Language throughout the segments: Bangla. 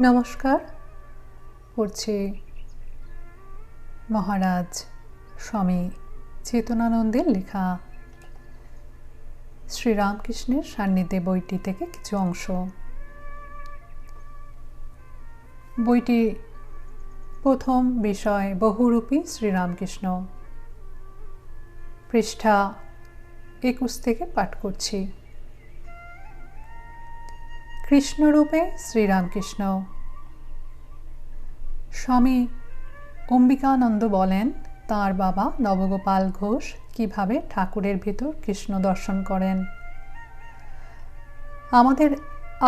নমস্কার। পড়ছি মহারাজ স্বামী চেতনানন্দের লেখা শ্রীরামকৃষ্ণের সান্নিধ্যে বইটি থেকে কিছু অংশ। বইটি প্রথম বিষয় বহুরূপী শ্রীরামকৃষ্ণ, পৃষ্ঠা 21 থেকে পাঠ করছি। কৃষ্ণরূপে শ্রীরামকৃষ্ণ। স্বামী অম্বিকানন্দ বলেন, তাঁর বাবা নবগোপাল ঘোষ কিভাবে ঠাকুরের ভিতর কৃষ্ণ দর্শন করেন। আমাদের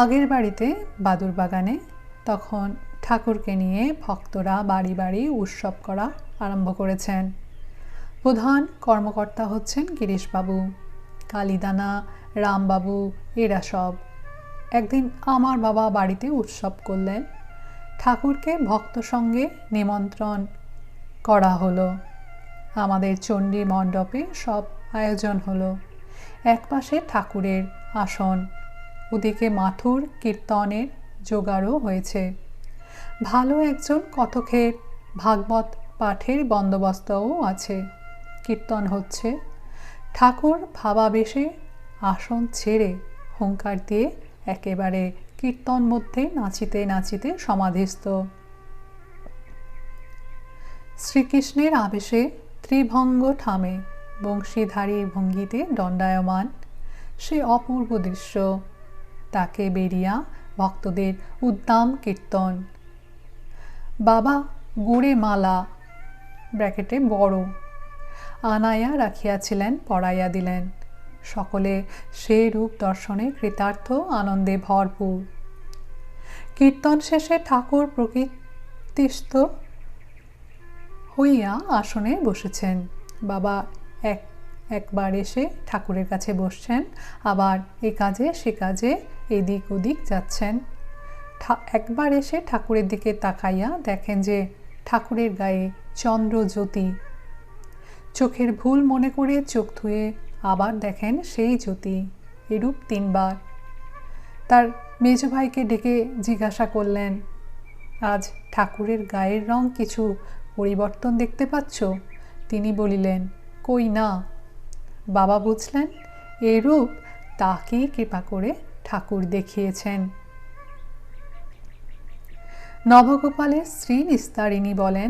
আগের বাড়িতে বাদুরবাগানে তখন ঠাকুরকে নিয়ে ভক্তরা বাড়ি বাড়ি উৎসব করা আরম্ভ করেছেন। প্রধান কর্মকর্তা হচ্ছেন গিরিশবাবু, কালীদানা, রামবাবু, এরা সব। একদিন আমার বাবা বাড়িতে উৎসব করলেন। ঠাকুরকে ভক্ত সঙ্গে নিমন্ত্রণ করা হলো। আমাদের চণ্ডী মণ্ডপে সব আয়োজন হলো। একপাশে ঠাকুরের আসন, ওদিকে মাথুর কীর্তনের জোগাড়ও হয়েছে। ভালো একজন কথকের ভাগবত পাঠের বন্দোবস্তও আছে। কীর্তন হচ্ছে। ঠাকুর ভাবাবেশে আসন ছেড়ে হুঙ্কার দিয়ে একেবারে কীর্তন মধ্যে নাচিতে নাচিতে সমাধিস্থ। শ্রীকৃষ্ণের আবেশে ত্রিভঙ্গ থামে, বংশীধারীর ভঙ্গিতে দণ্ডায়মান। সে অপূর্ব দৃশ্য। তাকে বেরিয়া ভক্তদের উদ্দাম কীর্তন। বাবা গুড়ে মালা ব্র্যাকেটে বড় আনাইয়া রাখিয়াছিলেন, পড়াইয়া দিলেন। সকলে সে রূপ দর্শনে কৃতার্থ, আনন্দে ভরপুর। কীর্তন শেষে ঠাকুর প্রকৃতিস্থ হইয়া আসনে বসেছেন। বাবা একবার এসে ঠাকুরের কাছে বসছেন, আবার এ কাজে সে কাজে এদিক ওদিক যাচ্ছেন। একবার এসে ঠাকুরের দিকে তাকাইয়া দেখেন যে ঠাকুরের গায়ে চন্দ্রজ্যোতি। চোখের ভুল মনে করে চোখ ধুয়ে আবার দেখেন সেই জ্যোতি। এরূপ 3 বার। তার মেজ ভাইকে ডেকে জিজ্ঞাসা করলেন, আজ ঠাকুরের গায়ের রং কিছু পরিবর্তন দেখতে পাচ্ছ? তিনি বলিলেন, কই না। বাবা বুঝলেন এরূপ তাকেই কৃপা করে ঠাকুর দেখিয়েছেন। নবগোপালের স্ত্রী নিস্তারিণী বলেন,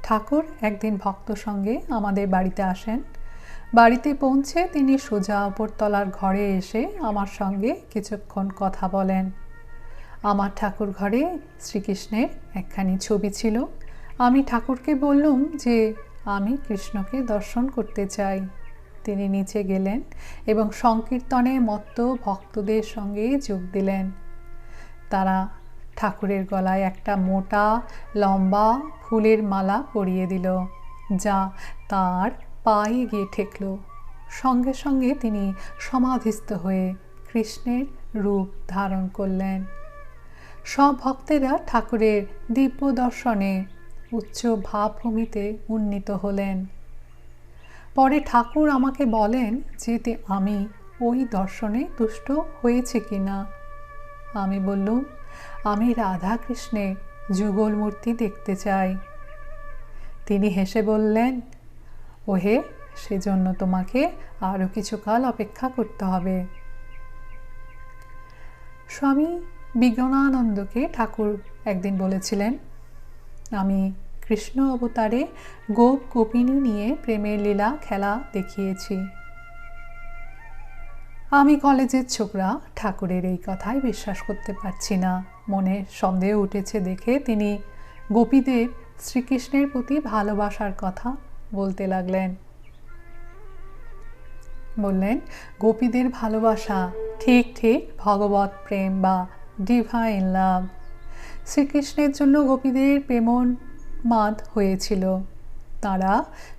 ঠাকুর একদিন ভক্ত সঙ্গে আমাদের বাড়িতে আসেন। বাড়িতে পৌঁছে তিনি সোজা উপরতলার ঘরে এসে আমার সঙ্গে কিছুক্ষণ কথা বলেন। আমার ঠাকুর ঘরে শ্রীকৃষ্ণের একখানি ছবি ছিল। আমি ঠাকুরকে বললুম যে আমি কৃষ্ণকে দর্শন করতে চাই। তিনি নিচে গেলেন এবং সংকীর্তনে মত্ত ভক্তদের সঙ্গে যোগ দিলেন। তারা ঠাকুরের গলায় একটা মোটা লম্বা ফুলের মালা পরিয়ে দিল, যা তার পায়ে গিয়ে ঠেকল। সঙ্গে সঙ্গে তিনি সমাধিস্থ হয়ে কৃষ্ণের রূপ ধারণ করলেন। সব ভক্তেরা ঠাকুরের দিব্য দর্শনে উচ্চ ভাবভূমিতে উন্নীত হলেন। পরে ঠাকুর আমাকে বলেন যে আমি ওই দর্শনে তুষ্ট হয়েছি কিনা। আমি বললুম, আমি রাধা কৃষ্ণের যুগল মূর্তি দেখতে চাই। তিনি হেসে বললেন, ওহে, সেজন্য তোমাকে আরও কিছুকাল অপেক্ষা করতে হবে। স্বামী বিজ্ঞানানন্দকে ঠাকুর একদিন বলেছিলেন, আমি কৃষ্ণ অবতারে গোপ গোপিনী নিয়ে প্রেমের লীলা খেলা দেখিয়েছি। আমি কলেজের ছোকরা ঠাকুরের এই কথায় বিশ্বাস করতে পারছি না। মনে সন্দেহ উঠেছে দেখে তিনি গোপীদের শ্রীকৃষ্ণের প্রতি ভালোবাসার কথা বলতে লাগলেন। বললেন, গোপীদের ভালোবাসা ঠিক ঠিক ভগবত প্রেম বা ডিভাইন লাভ। শ্রীকৃষ্ণের জন্য গোপীদের প্রেমোন্মাদ হয়েছিল। তারা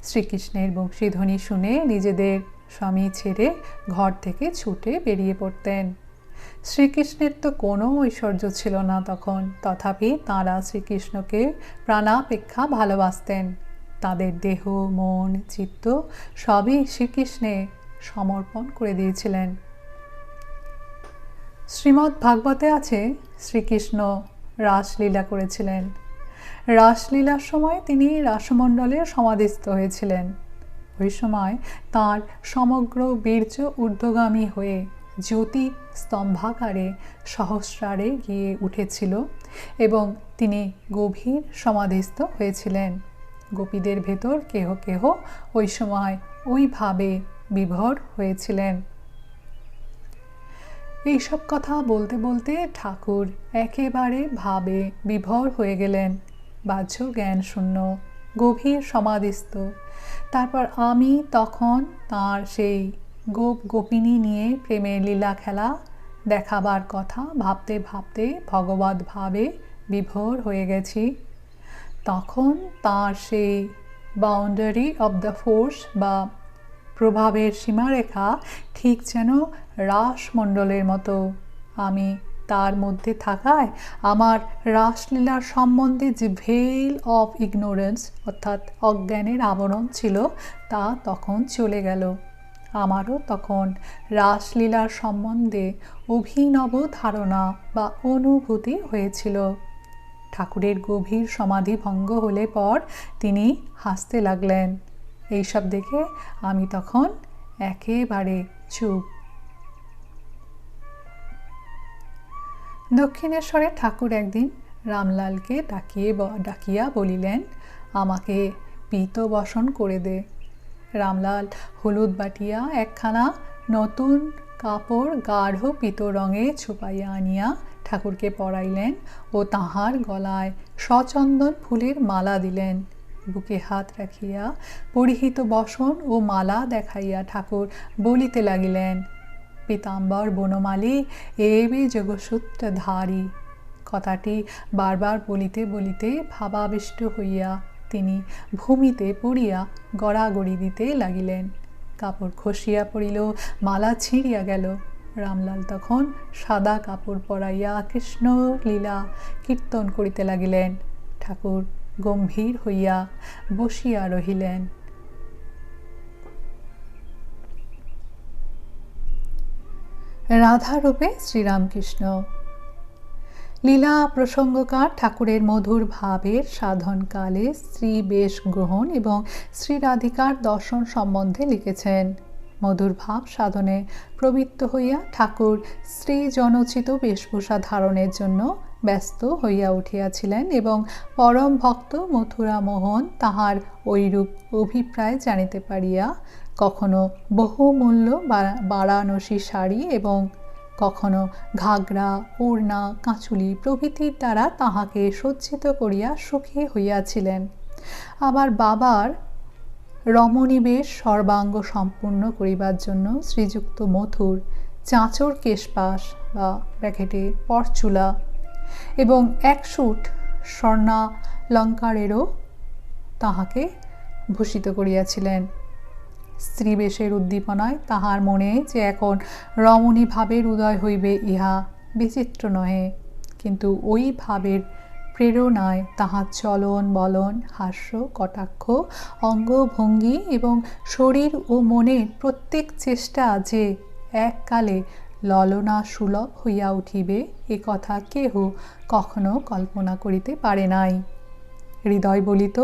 শ্রীকৃষ্ণের বংশীধ্বনি শুনে নিজেদের স্বামী ছেড়ে ঘর থেকে ছুটে বেরিয়ে পড়তেন। শ্রীকৃষ্ণের তো কোনো ঐশ্বর্য ছিল না তখন, তথাপি তাঁরা শ্রীকৃষ্ণকে প্রাণাপেক্ষা ভালোবাসতেন। তাদের দেহ, মন, চিত্ত সবই শ্রীকৃষ্ণে সমর্পণ করে দিয়েছিলেন। শ্রীমদ্ ভাগবতে আছে, শ্রীকৃষ্ণ রাসলীলা করেছিলেন। রাসলীলার সময় তিনি রাসমণ্ডলে সমাধিস্থ হয়েছিলেন। ওই সময় তাঁর সমগ্র বীর্য ঊর্ধ্বগামী হয়ে জ্যোতি স্তম্ভাকারে সহস্রারে গিয়ে উঠেছিল এবং তিনি গভীর সমাধিস্থ হয়েছিলেন। গোপীদের ভেতর কেহ কেহ ওই সময় ওইভাবে বিভোর হয়েছিলেন। এইসব কথা বলতে বলতে ঠাকুর একেবারে ভাবে বিভোর হয়ে গেলেন, বাহ্য জ্ঞান শূন্য, গভীর সমাধিস্থ। তারপর আমি তখন তাঁর সেই গোপ গোপিনী নিয়ে প্রেমের লীলা খেলা দেখাবার কথা ভাবতে ভাবতে ভগবত ভাবে বিভোর হয়ে গেছি। তখন তাঁর সেই বাউন্ডারি অব দ্য ফোর্স বা প্রভাবের সীমারেখা ঠিক যেন রাসমণ্ডলের মতো। আমি তার মধ্যে থাকায় আমার রাসলীলার সম্বন্ধে যে ভেল অফ ইগনোরেন্স অর্থাৎ অজ্ঞানের আবরণ ছিল তা তখন চলে গেল। আমারও তখন রাসলীলার সম্বন্ধে অভিনব ধারণা বা অনুভূতি হয়েছিল। ঠাকুরের গভীর সমাধি ভঙ্গ হলে পর তিনি হাসতে লাগলেন। এইসব দেখে আমি তখন একেবারে চুপ। দক্ষিণেশ্বরে ঠাকুর একদিন রামলালকে ডাকিয়া বলিলেন, আমাকে পীত বসন করে দে। রামলাল হলুদ বাটিয়া একখানা নতুন কাপড় গাঢ় পীত রঙে ছোপাইয়া আনিয়া ঠাকুরকে পরাইলেন ও তাহার গলায় সচন্দন ফুলের মালা দিলেন। বুকে হাত রাখিয়া পরিহিত বসন ও মালা দেখাইয়া ঠাকুর বলিতে লাগিলেন, পীতাম্বর বনমালী এবে যোগসূত্রধারী। কথাটি বারবার বলিতে বলিতে ভাবাবিষ্ট হইয়া তিনি ভূমিতে পড়িয়া গড়াগড়ি দিতে লাগিলেন। কাপড় খসিয়া পড়িল, মালা ছিঁড়িয়া গেল। রামলাল তখন সাদা কাপড় পরাইয়া কৃষ্ণ লীলা কীর্তন করিতে লাগিলেন। ঠাকুর গম্ভীর হইয়া বসিয়া রহিলেন। রাধারূপে শ্রীরামকৃষ্ণ। লীলা প্রসঙ্গকার ঠাকুরের মধুর ভাবের সাধনকালে স্ত্রী বেশ গ্রহণ এবং শ্রীরাধিকার দর্শন সম্বন্ধে লিখেছেন। মধুর ভাব সাধনে প্রবৃত্ত হইয়া ঠাকুর স্ত্রী জনোচিত বেশভূষা ধারণের জন্য ব্যস্ত হইয়া উঠিয়াছিলেন এবং পরম ভক্ত মথুরা মোহন তাহার ঐরূপ অভিপ্রায় জানিতে পারিয়া কখনো বহুমূল্য বারাণসী শাড়ি এবং কখনো ঘাগরা, ওড়না, কাঁচুলি প্রভৃতির দ্বারা তাহাকে সজ্জিত করিয়া সুখী হইয়াছিলেন। আবার বাবার রমণীবেশ সর্বাঙ্গ সম্পূর্ণ করিবার জন্য শ্রীযুক্ত মথুর চাঁচর কেশপাশ বা ব্র্যাকেটে পরচুলা এবং একশুট স্বর্ণালঙ্কারেরও তাহাকে ভূষিত করিয়াছিলেন। স্ত্রীবেশের উদ্দীপনায় তাহার মনে যে এখন রমণী ভাবের উদয় হইবে ইহা বিচিত্র নহে, কিন্তু ওই ভাবের প্রেরণায় তাহার চলন বলন, হাস্য কটাক্ষ, অঙ্গভঙ্গি এবং শরীর ও মনের প্রত্যেক চেষ্টা যে এককালে ললনা সুলভ হইয়া উঠিবে এ কথা কেহ কখনো কল্পনা করিতে পারে নাই। হৃদয় বলিত,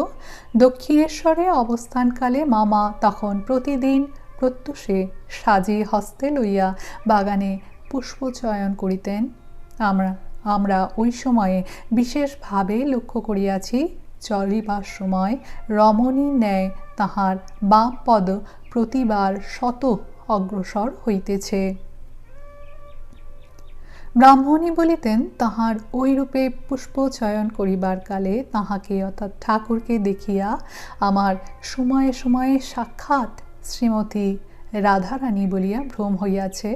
দক্ষিণেশ্বরে অবস্থানকালে মামা তখন প্রতিদিন প্রত্যুষে সাজি হস্তে লইয়া বাগানে পুষ্পচয়ন করিতেন। আমরা ওই সময়ে বিশেষভাবে লক্ষ্য করিয়াছি, চলিবার সময় রমণীর ন্যায় তাহার বাম পদ প্রতিবার শত অগ্রসর হইতেছে। ব্রাহ্মণী বলিতেন, তাহার ওই রূপে পুষ্পচয়ন করিবার কালে তাহাকে অর্থাৎ ঠাকুরকে দেখিয়া আমার সময়ে সময়ে সাক্ষাৎ শ্রীমতী রাধারানী বলিয়া ভ্রম হইয়াছে।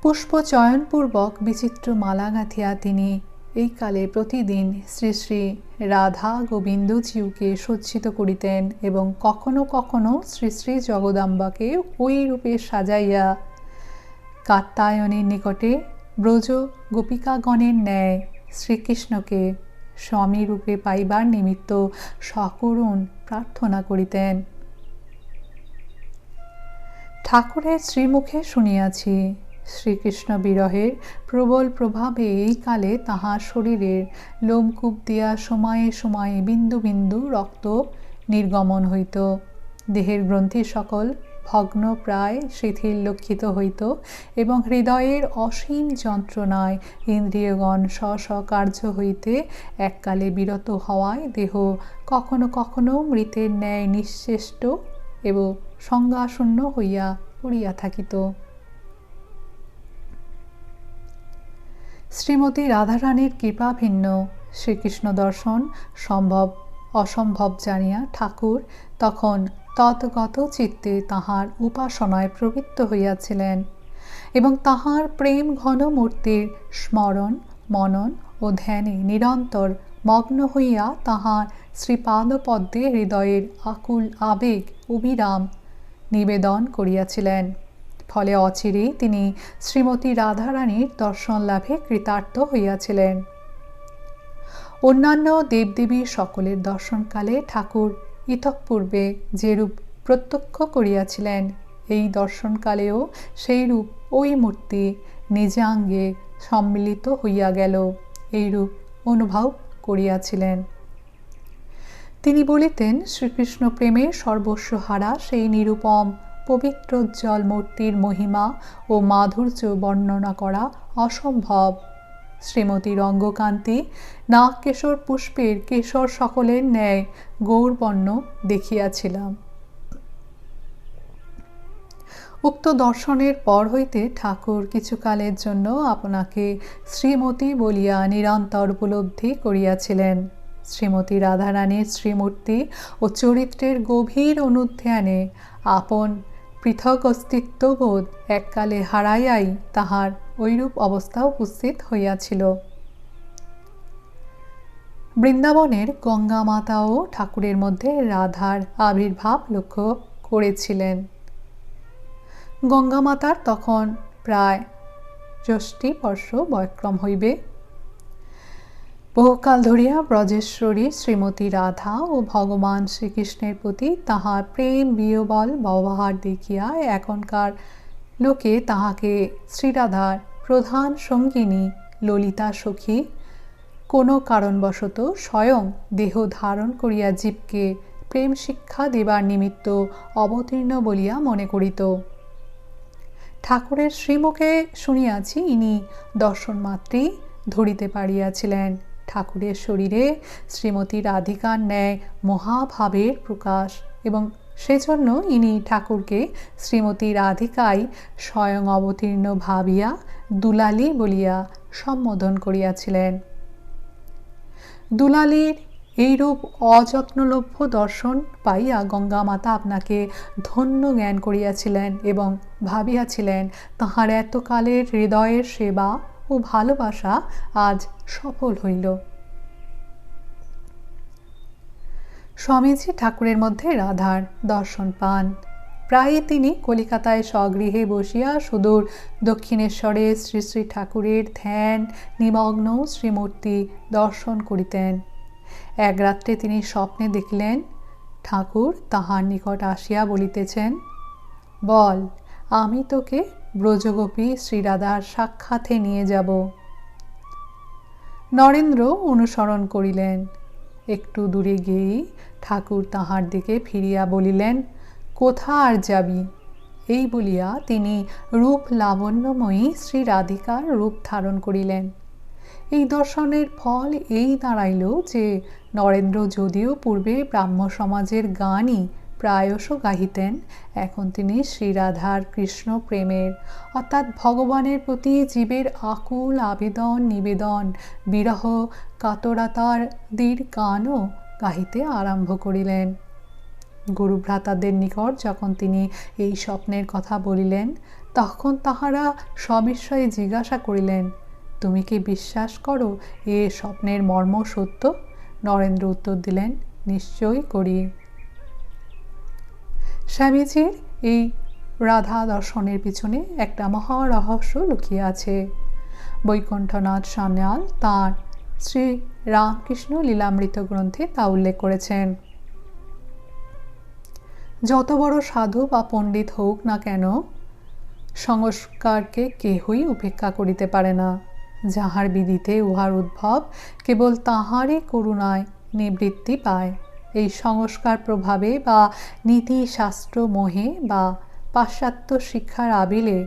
পুষ্পচয়নপূর্বক বিচিত্র মালা গাঁথিয়া তিনি এই কালে প্রতিদিন শ্রী শ্রী রাধা গোবিন্দজিউকে সজ্জিত করিতেন এবং কখনো কখনো শ্রী শ্রী জগদাম্বাকে ওই রূপে সাজাইয়া কাত্যায়নের নিকটে ব্রজ গোপিকাগণের ন্যায় শ্রীকৃষ্ণকে স্বামী রূপে পাইবার নিমিত্ত সকরুণ প্রার্থনা করিতেন। ঠাকুরের শ্রীমুখে শুনিয়াছি, শ্রীকৃষ্ণ বিরহের প্রবল প্রভাবে এই কালে তাহার শরীরের লোমকূপ দিয়া সময়ে সময়ে বিন্দু বিন্দু রক্ত নির্গমন হইত। দেহের গ্রন্থি সকল ভগ্ন প্রায় শিথিল লক্ষিত হইত এবং হৃদয়ের অসীম যন্ত্রণায় ইন্দ্রিয়গণ স্ব কার্য হইতে এককালে বিরত হওয়ায় দেহ কখনো কখনো মৃতের ন্যায় নিশ্চেষ্ট এবং সংজ্ঞাশূন্য হইয়া পড়িয়া থাকিত। শ্রীমতী রাধারানীর কৃপা ভিন্ন শ্রীকৃষ্ণ দর্শন সম্ভব অসম্ভব জানিয়া ঠাকুর তখন তৎগত চিত্তে তাহার উপাসনায় প্রবৃত্ত হইয়াছিলেন এবং তাহার প্রেম ঘন মূর্তির স্মরণ মনন ও ধ্যানে নিরন্তর মগ্ন হইয়া তাহার শ্রীপাদপদ্মে হৃদয়ের আকুল আবেগ অবিরাম নিবেদন করিয়াছিলেন। ফলে অচিরেই তিনি শ্রীমতী রাধারানীর দর্শন লাভে কৃতার্থ হইয়াছিলেন। অন্যান্য দেবদেবী সকলের দর্শনকালে ঠাকুর ইতঃপূর্বে যেরূপ প্রত্যক্ষ করিয়াছিলেন, এই দর্শনকালেও সেই রূপ ওই মূর্তি নিজাঙ্গে সম্মিলিত হইয়া গেল, এইরূপ অনুভব করিয়াছিলেন। তিনি বলিতেন, শ্রীকৃষ্ণ প্রেমের সর্বস্ব হারা সেই নিরুপম পবিত্রোজ্জ্বল মূর্তির মহিমা ও মাধুর্য বর্ণনা করা অসম্ভব। শ্রীমতীর অঙ্গকান্তি নাগ কেশর পুষ্পের কেশর সকলের ন্যায় গৌরবর্ণ দেখিয়াছিলাম। উক্ত দর্শনের পর হইতে ঠাকুর কিছুকালের জন্য আপনাকে শ্রীমতী বলিয়া নিরন্তর উপলব্ধি করিয়াছিলেন। শ্রীমতী রাধারানীর শ্রীমূর্তি ও চরিত্রের গভীর অনুধ্যানে আপন পৃথক অস্তিত্ববোধ এককালে হারাইয়াই তাহার ঐরূপ অবস্থা উপস্থিত হইয়াছিল। বৃন্দাবনের গঙ্গা মাতাও ঠাকুরের মধ্যে রাধার আবির্ভাব লক্ষ্য করেছিলেন। গঙ্গা মাতার তখন প্রায় ষষ্ঠী বর্ষ বয়ক্রম হইবে। বহুকাল ধরিয়া ব্রজেশ্বরী শ্রীমতী রাধা ও ভগবান শ্রীকৃষ্ণের প্রতি তাহার প্রেম বিহ্বল ব্যবহার দেখিয়া এখনকার লোকে তাহাকে শ্রীরাধার প্রধান সঙ্গিনী ললিতা সখী কোনো কারণবশত স্বয়ং দেহ ধারণ করিয়া জীবকে প্রেম শিক্ষা দেবার নিমিত্ত অবতীর্ণ বলিয়া মনে করিত। ঠাকুরের শ্রীমুখে শুনিয়াছি, ইনি দর্শনমাত্রেই ধরিতে পারিয়াছিলেন ঠাকুরের শরীরে শ্রীমতী রাধিকার ন্যায় মহাভাবের প্রকাশ, এবং সেজন্য ইনি ঠাকুরকে শ্রীমতী রাধিকাই স্বয়ং অবতীর্ণ ভাবিয়া দুলালী বলিয়া সম্বোধন করিয়াছিলেন। দুলালীর এইরূপ অযত্নলভ্য দর্শন পাইয়া গঙ্গা মাতা আপনাকে ধন্য জ্ঞান করিয়াছিলেন এবং ভাবিয়াছিলেন তাহার এতকালের হৃদয়ের সেবা ও ভালোবাসা আজ সফল হইল। স্বামীজি ঠাকুরের মধ্যে রাধার দর্শন পান। প্রায়ই তিনি কলিকাতায় স্বগৃহে বসিয়া সুদূর দক্ষিণেশ্বরে শ্রী শ্রী ঠাকুরের ধ্যান নিমগ্ন শ্রীমূর্তি দর্শন করিতেন। এক রাত্রে তিনি স্বপ্নে দেখিলেন ঠাকুর তাহার নিকট আসিয়া বলিতেছেন, বল, আমি তোকে ব্রজগোপী শ্রীরাধার সাক্ষাতে নিয়ে যাব। নরেন্দ্র অনুসরণ করিলেন। একটু দূরে গিয়েই ঠাকুর তাহার দিকে ফিরিয়া বলিলেন, কোথা আর যাবি? এই বলিয়া তিনি রূপ লাবণ্যময়ী শ্রী রাধিকার রূপ ধারণ করিলেন। এই দর্শনের ফল এই দাঁড়াইল যে নরেন্দ্র যদিও পূর্বে ব্রাহ্ম সমাজের গানই প্রায়শ গাহিতেন, এখন তিনি শ্রীরাধার কৃষ্ণ প্রেমের অর্থাৎ ভগবানের প্রতি জীবের আকুল আবেদন নিবেদন বিরহ কাতরাতাদির গানও গাহিতে আরম্ভ করিলেন। গুরুভ্রাতাদের নিকট যখন তিনি এই স্বপ্নের কথা বলিলেন, তখন তাহারা সবিস্ময়ে জিজ্ঞাসা করিলেন, তুমি কি বিশ্বাস করো এ স্বপ্নের মর্ম সত্য? নরেন্দ্র উত্তর দিলেন, নিশ্চয়ই করি। স্বামীজির এই রাধা দর্শনের পিছনে একটা মহারহস্য লুকিয়ে আছে। বৈকুণ্ঠনাথ সান্যাল তাঁর শ্রী রামকৃষ্ণ লীলামৃত গ্রন্থে তা উল্লেখ করেছেন। যত বড় সাধু বা পণ্ডিত হোক না কেন, সংস্কারকে কেহই উপেক্ষা করিতে পারে না। যাহার বিদিতে উহার উদ্ভব কেবল তাহারই করুণায় নিবৃত্তি পায়। এই সংস্কার প্রভাবে বা নীতিশাস্ত্র মোহে বা পাশ্চাত্য শিক্ষার আবিলে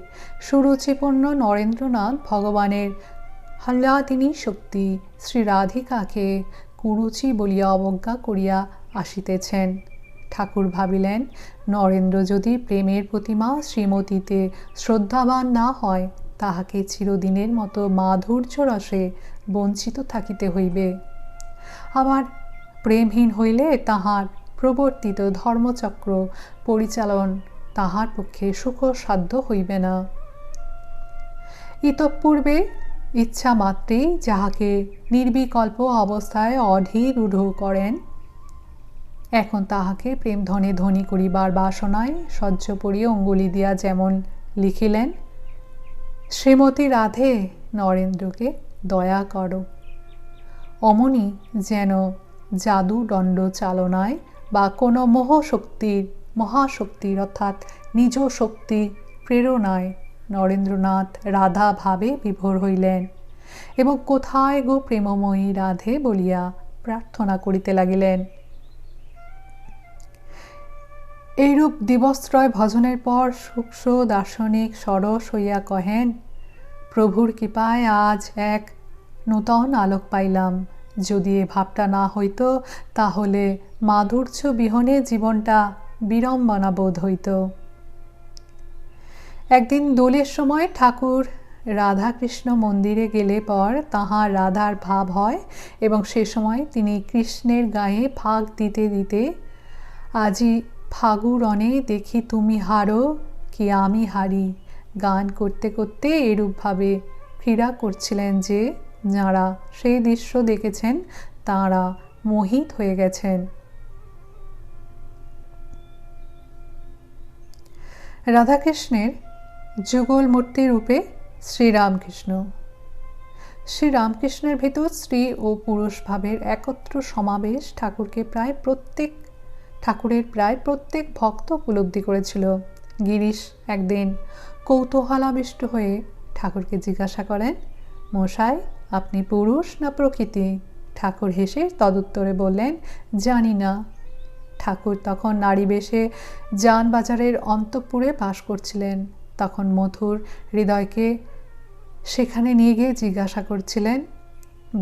সুরুচিপূর্ণ নরেন্দ্রনাথ ভগবানের হ্লাদিনী শক্তি শ্রী রাধিকাকে কুরুচি বলিয়া অবজ্ঞা করিয়া আসিতেছেন। ঠাকুর ভাবিলেন, নরেন্দ্র যদি প্রেমের প্রতিমা শ্রীমতীতে শ্রদ্ধাবান না হয়, তাহাকে চিরদিনের মতো মাধুর্য রসে বঞ্চিত থাকিতে হইবে। আবার প্রেমহীন হইলে তাহার প্রবর্তিত ধর্মচক্র পরিচালন তাহার পক্ষে সুখসাধ্য হইবে না। ইতঃপূর্বে ইচ্ছা মাত্রেই যাহাকে নির্বিকল্প অবস্থায় অধীরূঢ় করেন, এখন তাহাকে প্রেমধনে ধনী করিবার বাসনায় সহ্যপরি অঙ্গুলি দিয়া যেমন লিখিলেন, শ্রীমতী রাধে, নরেন্দ্রকে দয়া করো। অমনি যেন জাদুদণ্ড চালনায় বা কোনো মহাশক্তির অর্থাৎ নিজ শক্তি প্রেরণায় নরেন্দ্রনাথ রাধা ভাবে বিভোর হইলেন এবং কোথায় গো প্রেমময়ী রাধে বলিয়া প্রার্থনা করিতে লাগিলেন। এইরূপ দিবসত্রয় ভজনের পর সূক্ষ্ম দার্শনিক সরস হইয়া কহেন, প্রভুর কৃপায় আজ এক নূতন আলোক পাইলাম। যদি এ ভাবটা না হইত, তাহলে মাধুর্য বিহনে জীবনটা বিড়ম্বনা বোধ হইত। একদিন দোলের সময় ঠাকুর রাধাকৃষ্ণ মন্দিরে গেলে পর তাহার রাধার ভাব হয় এবং সে সময় তিনি কৃষ্ণের গায়ে ফাগ দিতে দিতে আজি ফাগুরণে দেখি তুমি হারো কি আমি হারি গান করতে করতে এরূপভাবে ক্রীড়া করছিলেন যে যাঁরা সেই দৃশ্য দেখেছেন তাঁরা মোহিত হয়ে গেছেন। রাধাকৃষ্ণের যুগল মূর্তি রূপে শ্রীরামকৃষ্ণ। শ্রীরামকৃষ্ণের ভেতর স্ত্রী ও পুরুষ ভাবের একত্র সমাবেশ ঠাকুরের প্রায় প্রত্যেক ভক্ত উপলব্ধি করেছিল। গিরিশ একদিন কৌতূহলাবিষ্ট হয়ে ঠাকুরকে জিজ্ঞাসা করেন, মশাই, আপনি পুরুষ না প্রকৃতি? ঠাকুর হেসে তদুত্তরে বললেন, জানি না। ঠাকুর তখন নারী বেশে জানবাজারের অন্তঃপুরে বাস করছিলেন। তখন মথুর হৃদয়কে সেখানে নিয়ে গিয়ে জিজ্ঞাসা করছিলেন,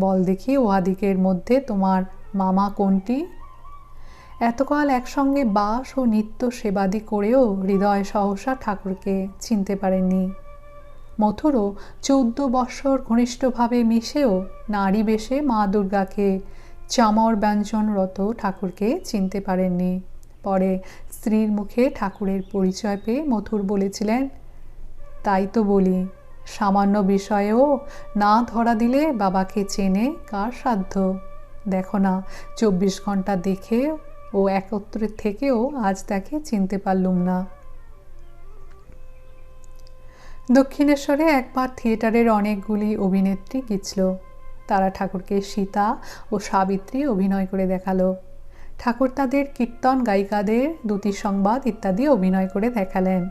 বল দেখি উহাদিকের মধ্যে তোমার মামা কোনটি? এতকাল একসঙ্গে বাস ও নিত্য সেবাদি করেও হৃদয় সহসা ঠাকুরকে চিনতে পারেননি। মথুরও 14 বৎসর ঘনিষ্ঠভাবে মিশেও নারী বেশে মা দুর্গাকে চামর ব্যঞ্জনরত ঠাকুরকে চিনতে পারেননি। পরে স্ত্রীর মুখে ঠাকুরের পরিচয় পেয়ে মথুর বলেছিলেন, তাই তো বলি, সামান্য বিষয়েও না ধরা দিলে বাবাকে চেনে কার সাধ্য? দেখো না, 24 ঘন্টা দেখে ও একত্রে থেকেও আজ তাকে চিনতে পারলুম না। দক্ষিণেশ্বরে একবার থিয়েটারের অনেকগুলি অভিনেত্রী গিয়েছিল। তারা ঠাকুরকে সীতা ও সাবিত্রী অভিনয় করে দেখালো। ঠাকুর তাদের কীর্তন গায়িকাদের দ্যুতি সংবাদ ইত্যাদি অভিনয় করে দেখালেন।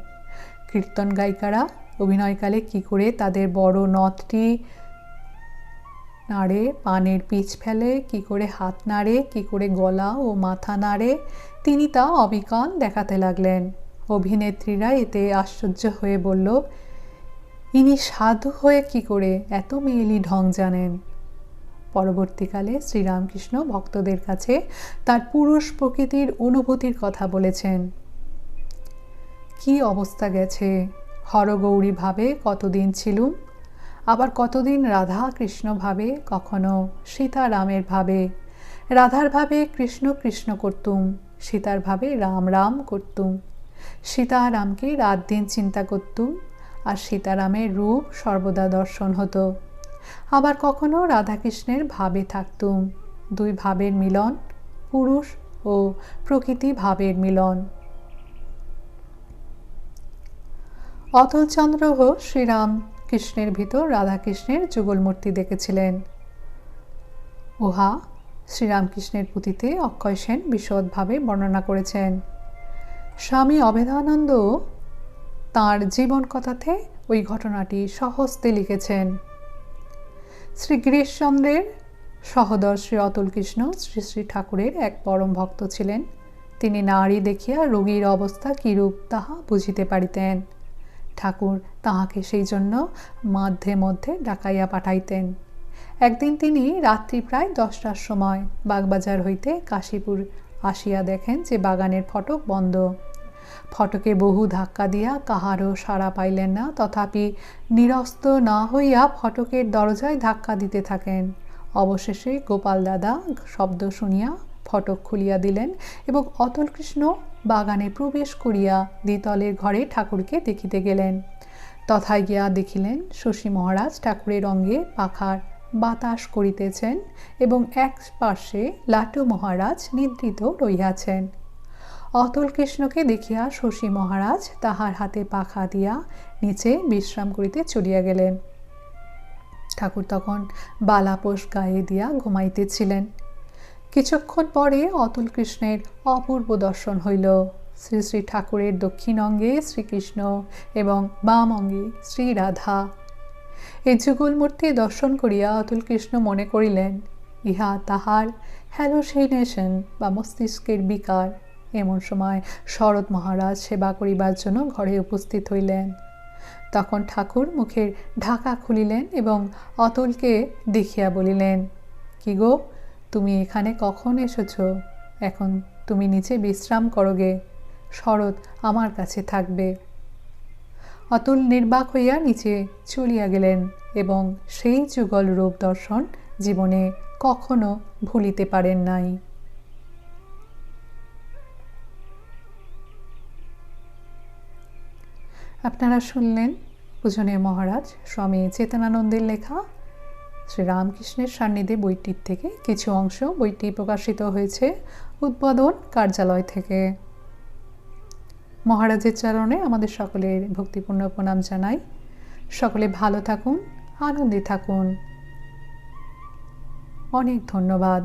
কীর্তন গায়িকারা অভিনয়কালে কি করে তাদের বড় নথটি নাড়ে, পানের পিছ ফেলে, কি করে হাত নাড়ে, কি করে গলা ও মাথা নাড়ে, তিনি তা অবিকল দেখাতে লাগলেন। অভিনেত্রীরা এতে আশ্চর্য হয়ে বলল, ইনি সাধু হয়ে কি করে এত মেয়েলি ঢং জানেন? পরবর্তীকালে শ্রীরামকৃষ্ণ ভক্তদের কাছে তার পুরুষ প্রকৃতির অনুভূতির কথা বলেছেন। কি অবস্থা গেছে! হরগৌরী ভাবে কতদিন ছিলুম, আবার কতদিন রাধা কৃষ্ণ ভাবে, কখনো সীতারামের ভাবে। রাধার ভাবে কৃষ্ণ কৃষ্ণ করতুম, সীতার ভাবে রাম রাম করতুম। সীতারামকে রাত দিন চিন্তা করতুম, আর সীতারামের রূপ সর্বদা দর্শন হতো। আবার কখনো রাধাকৃষ্ণের ভাবে থাকতুম। দুই ভাবের মিলন, পুরুষ ও প্রকৃতি ভাবের মিলন। অতুলচন্দ্র ঘোষ শ্রীরামকৃষ্ণের ভিতর রাধাকৃষ্ণের যুগলমূর্তি দেখেছিলেন। উহা শ্রীরামকৃষ্ণের পুঁথিতে অক্ষয় সেন বিশদভাবে বর্ণনা করেছেন। স্বামী অভেদানন্দ তাঁর জীবন কথাতে ওই ঘটনাটি সহজতে লিখেছেন। শ্রী গিরিশচন্দ্রের সহোদর শ্রী অতুল কৃষ্ণ শ্রী শ্রী ঠাকুরের এক পরম ভক্ত ছিলেন। তিনি নারী দেখিয়া রোগীর অবস্থা কিরূপ তাহা বুঝিতে পারিতেন। ঠাকুর তাহাকে সেই জন্য মধ্যে মধ্যে ডাকাইয়া পাঠাইতেন। একদিন তিনি রাত্রি প্রায় 10টার সময় বাগবাজার হইতে কাশীপুর আসিয়া দেখেন যে বাগানের ফটক বন্ধ। ফটকে বহু ধাক্কা দিয়া কাহারও সাড়া পাইলেন না, তথাপি নিরস্ত না হইয়া ফটকের দরজায় ধাক্কা দিতে থাকেন। অবশেষে গোপাল দাদা শব্দ শুনিয়া ফটক খুলিয়া দিলেন এবং অতুল কৃষ্ণ বাগানে প্রবেশ করিয়া দ্বিতলের ঘরে ঠাকুরকে দেখিতে গেলেন। তথায় গিয়া দেখিলেন শশী মহারাজ ঠাকুরের অঙ্গে পাখার বাতাস করিতেছেন এবং এক পার্শ্বে লাটু মহারাজ নিদ্রিত রহিয়াছেন। অতুল কৃষ্ণকে দেখিয়া শশী মহারাজ তাহার হাতে পাখা দিয়া নিচে বিশ্রাম করিতে চলিয়া গেলেন। ঠাকুর তখন বালাপোষ গায়ে দিয়া ঘুমাইতেছিলেন। কিছুক্ষণ পরে অতুল কৃষ্ণের অপূর্ব দর্শন হইল। শ্রী শ্রী ঠাকুরের দক্ষিণ অঙ্গে শ্রীকৃষ্ণ এবং বাম অঙ্গে শ্রী রাধা। এই যুগল মূর্তি দর্শন করিয়া অতুল কৃষ্ণ মনে করিলেন ইহা তাহার হ্যালোসিনেশন বা মস্তিষ্কের বিকার। এমন সময় শরৎ মহারাজ সেবা করিবার জন্য ঘরে উপস্থিত হইলেন। তখন ঠাকুর মুখের ঢাকা খুলিলেন এবং অতুলকে দেখিয়া বলিলেন, কি গো, তুমি এখানে কখন এসেছ? এখন তুমি নিচে বিশ্রাম করোগে, শরৎ আমার কাছে থাকবে। অতুল নির্বাক হইয়া নিচে চলিয়া গেলেন এবং সেই যুগল রূপ দর্শন জীবনে কখনো ভুলিতে পারেন নাই। আপনারা শুনলেন পূজনীয় মহারাজ স্বামী চেতনানন্দের লেখা শ্রীরামকৃষ্ণের সান্নিধ্যে বইটির থেকে কিছু অংশ। বইটি প্রকাশিত হয়েছে উদ্বোধন কার্যালয় থেকে। মহারাজের চরণে আমাদের সকলের ভক্তিপূর্ণ প্রণাম জানাই। সকলে ভালো থাকুন, আনন্দে থাকুন। অনেক ধন্যবাদ।